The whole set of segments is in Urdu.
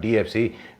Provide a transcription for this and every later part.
DFC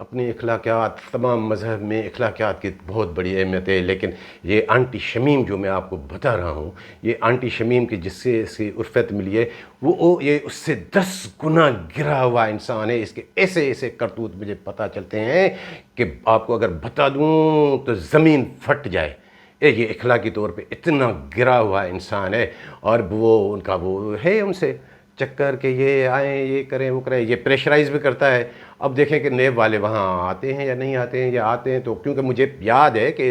اپنی اخلاقیات، تمام مذہب میں اخلاقیات کی بہت بڑی اہمیت ہے، لیکن یہ آنٹی شمیم جو میں آپ کو بتا رہا ہوں، یہ آنٹی شمیم کی جس سے اس کی عرفت ملی ہے، یہ اس سے 10 گنا گرا ہوا انسان ہے۔ اس کے ایسے ایسے کرتوت مجھے پتہ چلتے ہیں کہ آپ کو اگر بتا دوں تو زمین پھٹ جائے۔ یہ اخلاقی طور پہ اتنا گرا ہوا انسان ہے، اور وہ ان کا وہ ہے ان سے چکر کہ یہ آئیں، یہ کریں، وہ کریں، یہ پریشرائز بھی کرتا ہے۔ اب دیکھیں کہ نیب والے وہاں آتے ہیں یا نہیں آتے ہیں، یا آتے ہیں تو کیونکہ مجھے یاد ہے کہ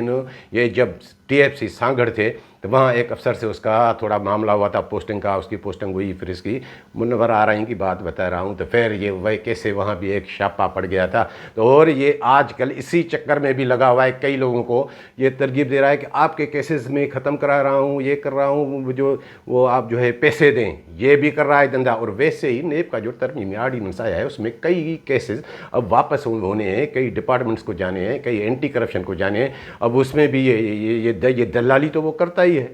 یہ جب TFC سانگڑ تھے تو وہاں ایک افسر سے اس کا تھوڑا معاملہ ہوا تھا پوسٹنگ کا، اس کی پوسٹنگ ہوئی، پھر اس کی منور آرائیں کی بات بتا رہا ہوں، تو پھر یہ وہ کیسے وہاں بھی ایک شاپا پڑ گیا تھا۔ تو اور یہ آج کل اسی چکر میں بھی لگا ہوا ہے، کئی لوگوں کو یہ ترغیب دے رہا ہے کہ آپ کے کیسز میں ختم کرا رہا ہوں، یہ کر رہا ہوں، جو وہ آپ جو ہے پیسے دیں، یہ بھی کر رہا ہے دندہ۔ اور ویسے ہی نیب کا جو ترمیمی آرڈیننس آیا ہے اس میں کئی کیسز اب واپس ہونے ہیں، کئی ڈپارٹمنٹس کو جانے ہیں، کئی اینٹی کرپشن کو جانے ہیں۔ اب اس میں بھی یہ دلالی تو وہ کرتا ہی ہے،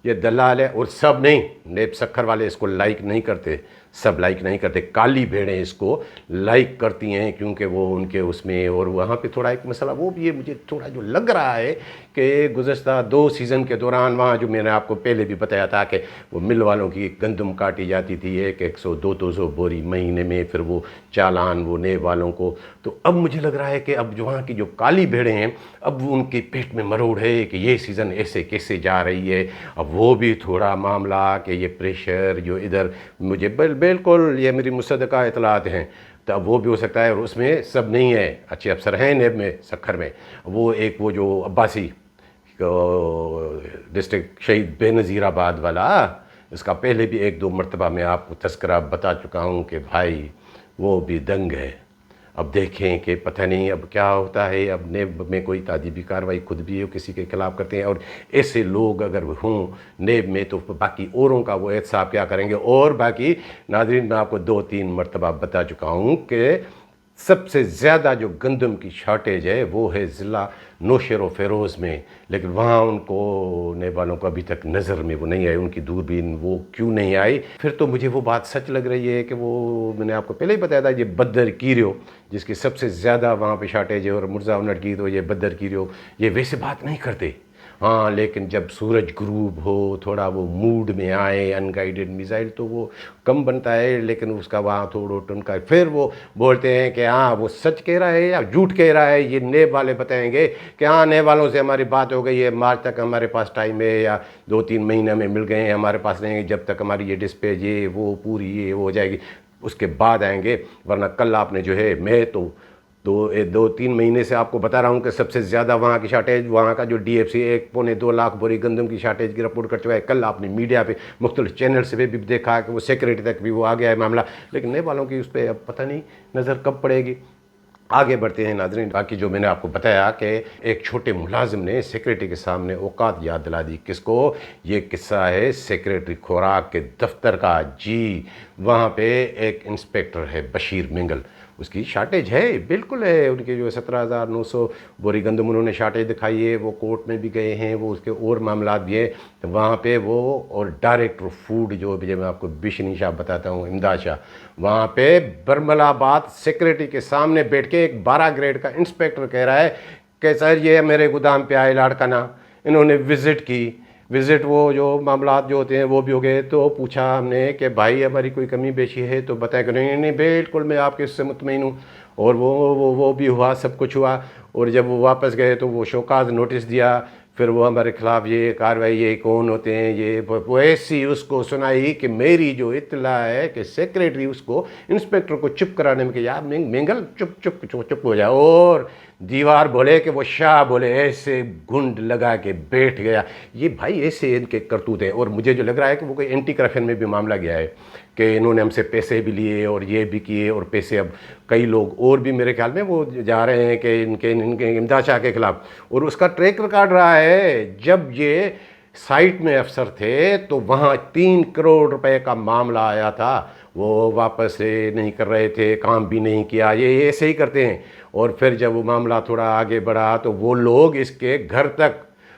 یہ دلال ہے، اور سب نہیں، نیب سکھر والے اس کو لائک نہیں کرتے، سب لائک نہیں کرتے، کالی بھیڑیں اس کو لائک کرتی ہیں کیونکہ وہ ان کے اس میں۔ اور وہاں پہ تھوڑا ایک مسئلہ وہ بھی ہے، مجھے تھوڑا جو لگ رہا ہے کہ گزشتہ 2 سیزن کے دوران وہاں جو میں نے آپ کو پہلے بھی بتایا تھا کہ وہ مل والوں کی گندم کاٹی جاتی تھی 100 200 بوری مہینے میں، پھر وہ چالان وہ نیب والوں کو، تو اب مجھے لگ رہا ہے کہ اب جو وہاں کی جو کالی بھیڑیں ہیں اب ان کے پیٹ میں مروڑ ہے کہ یہ سیزن ایسے کیسے جا رہی ہے۔ اب وہ بھی تھوڑا معاملہ کہ یہ پریشر جو ادھر مجھے بالکل یہ میری مصدقہ اطلاعات ہیں، تو اب وہ بھی ہو سکتا ہے، اور اس میں سب نہیں ہے، اچھے افسر ہیں نیب میں سکھر میں، وہ ایک وہ جو عباسی ڈسٹرکٹ شہید بے نظیر آباد والا، اس کا پہلے بھی 1-2 مرتبہ میں آپ کو تذکرہ بتا چکا ہوں کہ بھائی وہ بھی دنگ ہے۔ اب دیکھیں کہ پتہ نہیں اب کیا ہوتا ہے، اب نیب میں کوئی تعدیبی کارروائی خود بھی ہے کسی کے خلاف کرتے ہیں، اور ایسے لوگ اگر ہوں نیب میں تو باقی اوروں کا وہ احتساب کیا کریں گے۔ اور باقی ناظرین میں آپ کو 2-3 مرتبہ بتا چکا ہوں کہ سب سے زیادہ جو گندم کی شارٹیج ہے وہ ہے ضلع نوشہر و فیروز میں، لیکن وہاں ان کو نیب والوں کو ابھی تک نظر میں وہ نہیں آئی، ان کی دوربین وہ کیوں نہیں آئی۔ پھر تو مجھے وہ بات سچ لگ رہی ہے کہ وہ میں نے آپ کو پہلے ہی بتایا تھا، یہ بدر کیریو جس کی سب سے زیادہ وہاں پہ شارٹیج ہے، اور مرزا انٹ کی تو یہ بدر کیریو یہ ویسے بات نہیں کرتے، ہاں لیکن جب سورج غروب ہو، تھوڑا وہ موڈ میں آئے، ان گائیڈڈ میزائل تو وہ کم بنتا ہے، لیکن اس کا وہاں تھوڑا ٹنکا پھر وہ بولتے ہیں کہ ہاں وہ سچ کہہ رہا ہے یا جھوٹ کہہ رہا ہے، یہ نیب والے بتائیں گے کہ ہاں نیب والوں سے ہماری بات ہو گئی ہے، مارچ تک ہمارے پاس ٹائم ہے، یا 2-3 مہینے میں مل گئے ہیں، ہمارے پاس نہیں ہے، جب تک ہماری یہ ڈسپیچ یہ وہ پوری یہ ہو جائے گی اس کے بعد آئیں گے، ورنہ کل آپ نے جو ہے میں تو 2-3 مہینے سے آپ کو بتا رہا ہوں کہ سب سے زیادہ وہاں کی شارٹیج، وہاں کا جو DFC 1.25 لاکھ بوری گندم کی شارٹیج کی رپورٹ کر چکا ہے۔ کل آپ نے میڈیا پہ مختلف چینل سے بھی دیکھا کہ وہ سیکریٹری تک بھی وہ آ گیا ہے معاملہ، لیکن نیب والوں کی اس پہ اب پتہ نہیں نظر کب پڑے گی۔ آگے بڑھتے ہیں ناظرین، باقی جو میں نے آپ کو بتایا کہ ایک چھوٹے ملازم نے سیکریٹری کے سامنے اوقات یاد دلا دی، کس کو؟ یہ قصہ ہے سیکریٹری خوراک کے دفتر کا، جی وہاں پہ ایک انسپیکٹر ہے بشیر منگل، اس کی شارٹیج ہے، بالکل ہے، ان کے جو 17,900 بوری گندم انہوں نے شارٹیج دکھائی ہے، وہ کورٹ میں بھی گئے ہیں، وہ اس کے اور معاملات بھی ہیں، تو وہاں پہ وہ اور ڈائریکٹر فوڈ جو میں آپ کو بشنی شاہ بتاتا ہوں، امداد شاہ، وہاں پہ برمل آباد سیکریٹری کے سامنے بیٹھ کے ایک 12 گریڈ کا انسپیکٹر کہہ رہا ہے کہ سر یہ میرے گودام پہ آئے لاڑکانہ، انہوں نے وزٹ کی، وزٹ وہ جو معاملات جو ہوتے ہیں وہ بھی ہو گئے، تو پوچھا ہم نے کہ بھائی ہماری کوئی کمی بیشی ہے تو بتائیں کہ نہیں بالکل میں آپ کے اس سے مطمئن ہوں، اور وہ بھی ہوا، سب کچھ ہوا، اور جب وہ واپس گئے تو وہ شوکاز نوٹس دیا، پھر وہ ہمارے خلاف یہ کارروائی، یہ کون ہوتے ہیں، یہ وہ ایسی اس کو سنائی کہ میری جو اطلاع ہے کہ سیکریٹری اس کو انسپیکٹر کو چپ کرانے میں کہ یار منگل چپ ہو جائے، اور دیوار بولے کہ وہ شاہ بولے، ایسے گھنڈ لگا کے بیٹھ گیا۔ یہ بھائی ایسے ان کے کرتوت ہیں، اور مجھے جو لگ رہا ہے کہ وہ کوئی اینٹی کرپشن میں بھی معاملہ گیا ہے کہ انہوں نے ہم سے پیسے بھی لیے اور یہ بھی کیے، اور پیسے اب کئی لوگ اور بھی میرے خیال میں وہ جا رہے ہیں کہ ان کے امداد شاہ کے خلاف، اور اس کا ٹریک ریکارڈ رہا ہے۔ جب یہ سائٹ میں افسر تھے تو وہاں 3 کروڑ روپے کا معاملہ آیا تھا، وہ واپس نہیں کر رہے تھے، کام بھی نہیں کیا، یہ ایسے ہی کرتے ہیں، اور پھر جب وہ معاملہ تھوڑا آگے بڑھا تو وہ لوگ اس کے گھر تک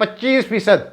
25%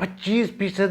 25%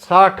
60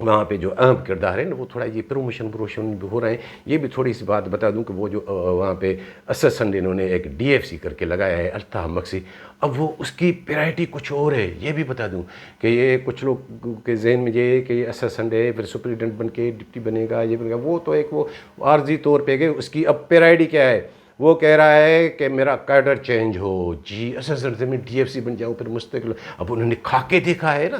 وہاں پہ جو اہم کردار ہے نا وہ تھوڑا یہ پروموشن بھی ہو رہے ہیں. یہ بھی تھوڑی سی بات بتا دوں کہ وہ جو وہاں پہ اسسنٹ انہوں نے ایک ڈی ایف سی کر کے لگایا ہے الطاف مکسی. اب وہ اس کی پرائرٹی کچھ اور ہے. یہ بھی بتا دوں کہ یہ کچھ لوگ کے ذہن میں یہ ہے کہ یہ اسسنٹ ہے پھر سپریڈنٹ بن کے ڈپٹی بنے گا یہ بنے گا. وہ تو ایک وہ عارضی طور پہ گئے. اس کی اب پرائرٹی کیا ہے؟ وہ کہہ رہا ہے کہ میرا کیڈر چینج ہو. جی اسسنٹ سے میں ڈی ایف سی بن جاؤں پھر مستقل. اب انہوں نے کھا کے دیکھا ہے نا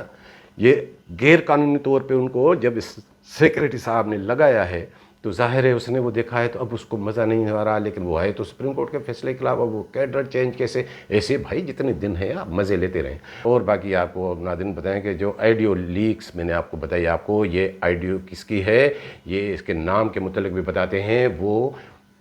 یہ غیر قانونی طور پہ ان کو جب اس سیکریٹری صاحب نے لگایا ہے تو ظاہر ہے اس نے وہ دیکھا ہے تو اب اس کو مزہ نہیں آ رہا. لیکن وہ آئے تو سپریم کورٹ کے فیصلے کے خلاف. اب وہ کیڈر چینج کیسے؟ ایسے بھائی جتنے دن ہیں آپ مزے لیتے رہیں. اور باقی آپ کو ناظرین بتائیں کہ جو آئیڈیو لیکس میں نے آپ کو بتائی آپ کو یہ آئیڈیو کس کی ہے یہ اس کے نام کے متعلق بھی بتاتے ہیں. وہ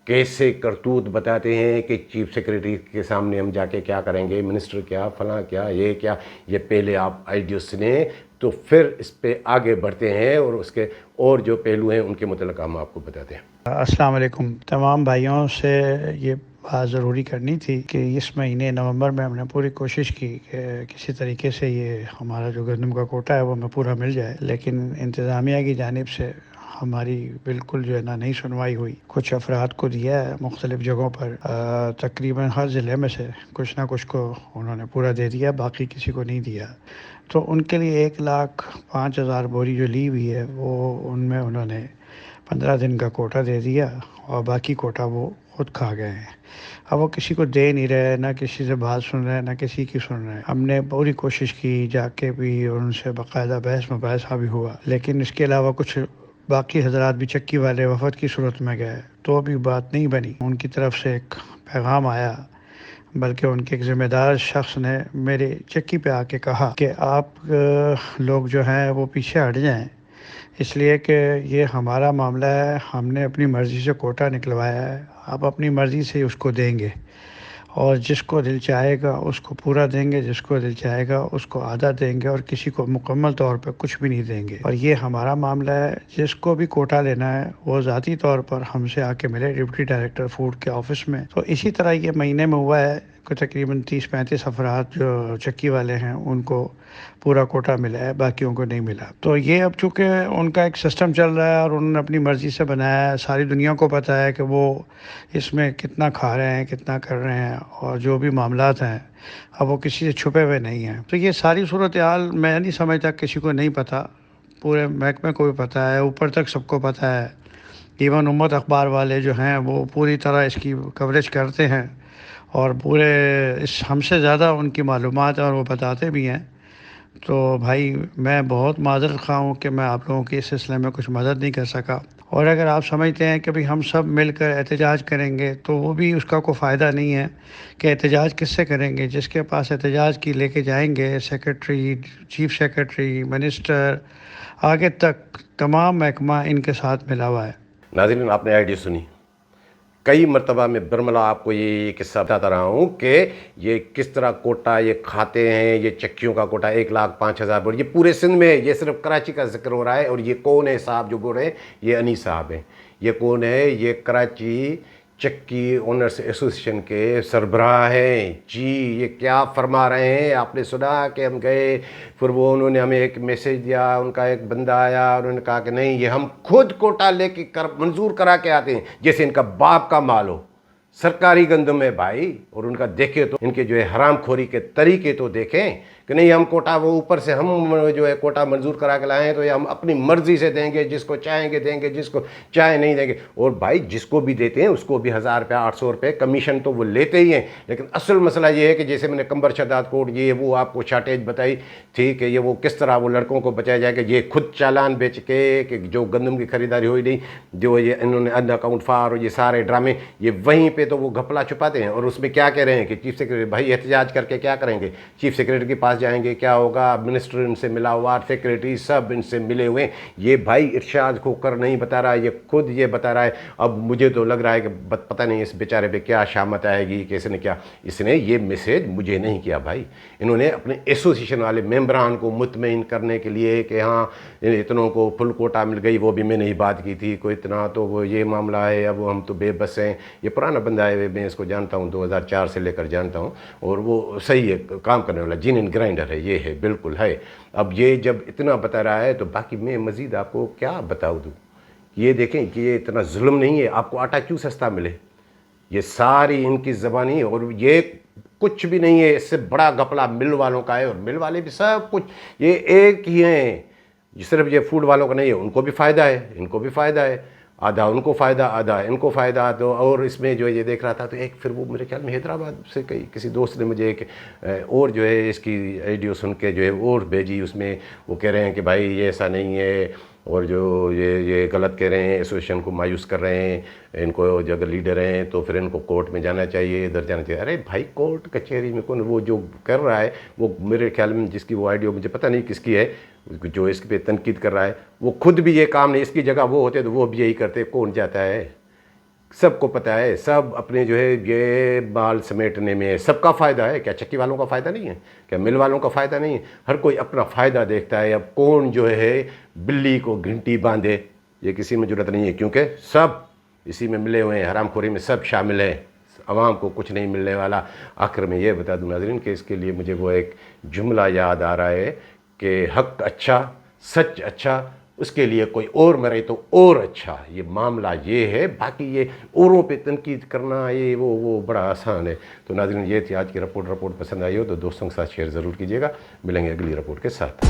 کیسے کرتوت بتاتے ہیں کہ چیف سیکریٹری کے سامنے ہم جا کے کیا کریں گے منسٹر کیا فلاں کیا یہ کیا. یہ پہلے آپ آئیڈیو سنیں تو پھر اس پہ آگے بڑھتے ہیں اور اس کے اور جو پہلو ہیں ان کے متعلق ہم آپ کو بتاتے ہیں. السلام علیکم. تمام بھائیوں سے یہ بات ضروری کرنی تھی کہ اس مہینے نومبر میں ہم نے پوری کوشش کی کہ کسی طریقے سے یہ ہمارا جو گندم کا کوٹا ہے وہ ہمیں پورا مل جائے. لیکن انتظامیہ کی جانب سے ہماری بالکل جو ہے نا نہیں سنوائی ہوئی. کچھ افراد کو دیا ہے مختلف جگہوں پر تقریباً ہر ضلع میں سے کچھ نہ کچھ کو انہوں نے پورا دے دیا باقی کسی کو نہیں دیا. تو ان کے لیے 1,05,000 بوری جو لی ہوئی ہے وہ ان میں انہوں نے 15 دن کا کوٹا دے دیا اور باقی کوٹا وہ خود کھا گئے ہیں. اب وہ کسی کو دے نہیں رہے نہ کسی سے بات سن رہے نہ کسی کی سن رہے. ہم نے پوری کوشش کی جا کے بھی ان سے باقاعدہ بحث مباحثہ بھی ہوا. لیکن اس کے علاوہ کچھ باقی حضرات بھی چکی والے وفد کی صورت میں گئے تو بھی بات نہیں بنی. ان کی طرف سے ایک پیغام آیا بلکہ ان کے ایک ذمہ دار شخص نے میرے چکی پہ آ کے کہا کہ آپ لوگ جو ہیں وہ پیچھے ہٹ جائیں اس لیے کہ یہ ہمارا معاملہ ہے. ہم نے اپنی مرضی سے کوٹا نکلوایا ہے. آپ اپنی مرضی سے اس کو دیں گے اور جس کو دل چاہے گا اس کو پورا دیں گے جس کو دل چاہے گا اس کو آدھا دیں گے اور کسی کو مکمل طور پہ کچھ بھی نہیں دیں گے. اور یہ ہمارا معاملہ ہے. جس کو بھی کوٹا لینا ہے وہ ذاتی طور پر ہم سے آ کے ملے ڈپٹی ڈائریکٹر فوڈ کے آفس میں. تو اسی طرح یہ مہینے میں ہوا ہے کہ تقریباً 30-35 افراد جو چکی والے ہیں ان کو پورا کوٹا ملا ہے باقیوں کو نہیں ملا. تو یہ اب چونکہ ان کا ایک سسٹم چل رہا ہے اور انہوں نے اپنی مرضی سے بنایا ہے. ساری دنیا کو پتہ ہے کہ وہ اس میں کتنا کھا رہے ہیں کتنا کر رہے ہیں اور جو بھی معاملات ہیں اب وہ کسی سے چھپے ہوئے نہیں ہیں. تو یہ ساری صورتحال میں نہیں سمجھتا کسی کو نہیں پتہ. پورے محکمے کو بھی پتہ ہے اوپر تک سب کو پتہ ہے. ایون امت اخبار والے جو ہیں وہ پوری طرح اس کی کوریج کرتے ہیں اور پورے ہم سے زیادہ ان کی معلومات اور وہ بتاتے بھی ہیں. تو بھائی میں بہت معذرت خواہ ہوں کہ میں آپ لوگوں کی اس سلسلے میں کچھ مدد نہیں کر سکا. اور اگر آپ سمجھتے ہیں کہ بھی ہم سب مل کر احتجاج کریں گے تو وہ بھی اس کا کوئی فائدہ نہیں ہے کہ احتجاج کس سے کریں گے. جس کے پاس احتجاج کی لے کے جائیں گے سیکرٹری چیف سیکرٹری منسٹر آگے تک تمام محکمہ ان کے ساتھ ملا ہوا ہے. ناظرین آپ نے آئیڈیا سنی. کئی مرتبہ میں برملا آپ کو یہ قصہ بتاتا رہا ہوں کہ یہ کس طرح کوٹا یہ کھاتے ہیں. یہ چکیوں کا کوٹا 1,05,000 بوری یہ پورے سندھ میں. یہ صرف کراچی کا ذکر ہو رہا ہے. اور یہ کون ہے صاحب جو بول رہے ہیں یہ انیس صاحب ہیں. یہ کون ہے؟ یہ کراچی چکی اونرز ایسوسیشن کے سربراہ ہیں. جی یہ کیا فرما رہے ہیں آپ نے سنا کہ ہم گئے پھر وہ انہوں نے ہمیں ایک میسیج دیا. ان کا ایک بندہ آیا انہوں نے کہا کہ نہیں یہ ہم خود کوٹا لے کے منظور کرا کے آتے ہیں جیسے ان کا باپ کا مال ہو. سرکاری گندم ہے بھائی. اور ان کا دیکھے تو ان کے جو ہے حرام خوری کے طریقے تو دیکھیں کہ نہیں ہم کوٹا وہ اوپر سے ہم جو ہے کوٹا منظور کرا کے لائیں تو یہ ہم اپنی مرضی سے دیں گے. جس کو چاہیں گے دیں گے جس کو چاہے نہیں دیں گے. اور بھائی جس کو بھی دیتے ہیں اس کو بھی 1,000 روپیہ 800 روپے کمیشن تو وہ لیتے ہی ہیں. لیکن اصل مسئلہ یہ ہے کہ جیسے میں نے کمبر شداد کوٹ یہ وہ آپ کو شارٹیج بتائی تھی کہ یہ وہ کس طرح وہ لڑکوں کو بچایا جائے کہ یہ خود چالان بیچ کے کہ جو گندم کی خریداری ہوئی نہیں جو یہ انہوں نے ان اکاؤنٹ فار اور یہ سارے ڈرامے یہ وہیں پہ تو وہ گھپلا چھپاتے ہیں. اور اس میں کیا کہہ رہے ہیں کہ چیف سیکرٹری بھائی احتجاج کر کے کیا کریں گے. چیف سیکرٹری کے پاس جائیں گے کیا ہوگا. منسٹر ان سے ملا ہوا سیکرٹری سب ان سے ملے ہوئے. یہ بھائی ارشاد کو کر نہیں بتا رہا یہ خود یہ بتا رہا ہے. اب مجھے تو لگ رہا ہے کہ پتہ نہیں اس بیچارے پہ کیا شامت آئے گی کہ اس نے کیا. اس نے یہ میسیج مجھے نہیں کیا بھائی. انہوں نے اپنے ایسوسیشن والے ممبران کو مطمئن کرنے کے لیے کہ ہاں اتنوں کو فل کوٹا مل گئی وہ بھی میں نے ہی بات کی تھی کوئی اتنا تو وہ یہ معاملہ ہے اب ہم تو بے بس ہیں. یہ پرانا بندہ ہے میں اس کو جانتا ہوں 2004 سے لے کر جانتا ہوں اور وہ صحیح ہے کام کرنے والا جین اینڈ گرائنڈ گرائنڈر ہے، یہ ہے، بالکل ہے۔ اب یہ جب اتنا بتا رہا ہے تو باقی میں مزید آپ کو کیا بتاؤ دوں؟ یہ دیکھیں کہ یہ اتنا ظلم نہیں ہے، آپ کو آٹا کیوں سستا ملے؟ یہ ساری ان کی زبانی ہے، اور یہ کچھ بھی نہیں ہے، اس سے بڑا گپلا مل والوں کا ہے، اور مل والے بھی سب کچھ یہ ایک ہی ہیں، صرف یہ فوڈ والوں کا نہیں ہے، ان کو بھی فائدہ ہے، ان کو بھی فائدہ ہے، آدھا ان کو فائدہ، آدھا ان کو فائدہ۔ تو اور اس میں جو ہے یہ دیکھ رہا تھا تو ایک پھر وہ میرے خیال میں حیدرآباد سے کسی دوست نے مجھے ایک اور جو ہے اس کی آڈیو سن کے جو ہے اور بھیجی، اس میں وہ کہہ رہے ہیں کہ بھائی یہ ایسا نہیں ہے، اور جو یہ غلط کہہ رہے ہیں، ایسوسیشن کو مایوس کر رہے ہیں، ان کو جو اگر لیڈر ہیں تو پھر ان کو کورٹ میں جانا چاہیے، ادھر جانا چاہیے۔ ارے بھائی کورٹ کچہری میں کون، وہ جو کر رہا ہے وہ میرے خیال میں جس کی وہ آڈیو مجھے پتہ نہیں کس کی ہے، جو اس پہ تنقید کر رہا ہے، وہ خود بھی یہ کام نہیں، اس کی جگہ وہ ہوتے تو وہ بھی یہی کرتے، کون جاتا ہے؟ سب کو پتہ ہے، سب اپنے جو ہے یہ مال سمیٹنے میں سب کا فائدہ ہے، کیا چکی والوں کا فائدہ نہیں ہے؟ کیا مل والوں کا فائدہ نہیں ہے؟ ہر کوئی اپنا فائدہ دیکھتا ہے۔ اب کون جو ہے بلی کو گھنٹی باندھے، یہ کسی میں جرت نہیں ہے، کیونکہ سب اسی میں ملے ہوئے ہیں، حرام خوری میں سب شامل ہیں، عوام کو کچھ نہیں ملنے والا۔ آخر میں یہ بتا دوں ناظرین کہ اس کے لیے مجھے وہ ایک جملہ یاد آ رہا ہے کہ حق اچھا، سچ اچھا، اس کے لیے کوئی اور مرے تو اور اچھا۔ یہ معاملہ یہ ہے، باقی یہ اوروں پہ تنقید کرنا یہ وہ بڑا آسان ہے۔ تو ناظرین یہ تھی آج کی رپورٹ پسند آئی ہو تو دوستوں کے ساتھ شیئر ضرور کیجیے گا۔ ملیں گے اگلی رپورٹ کے ساتھ۔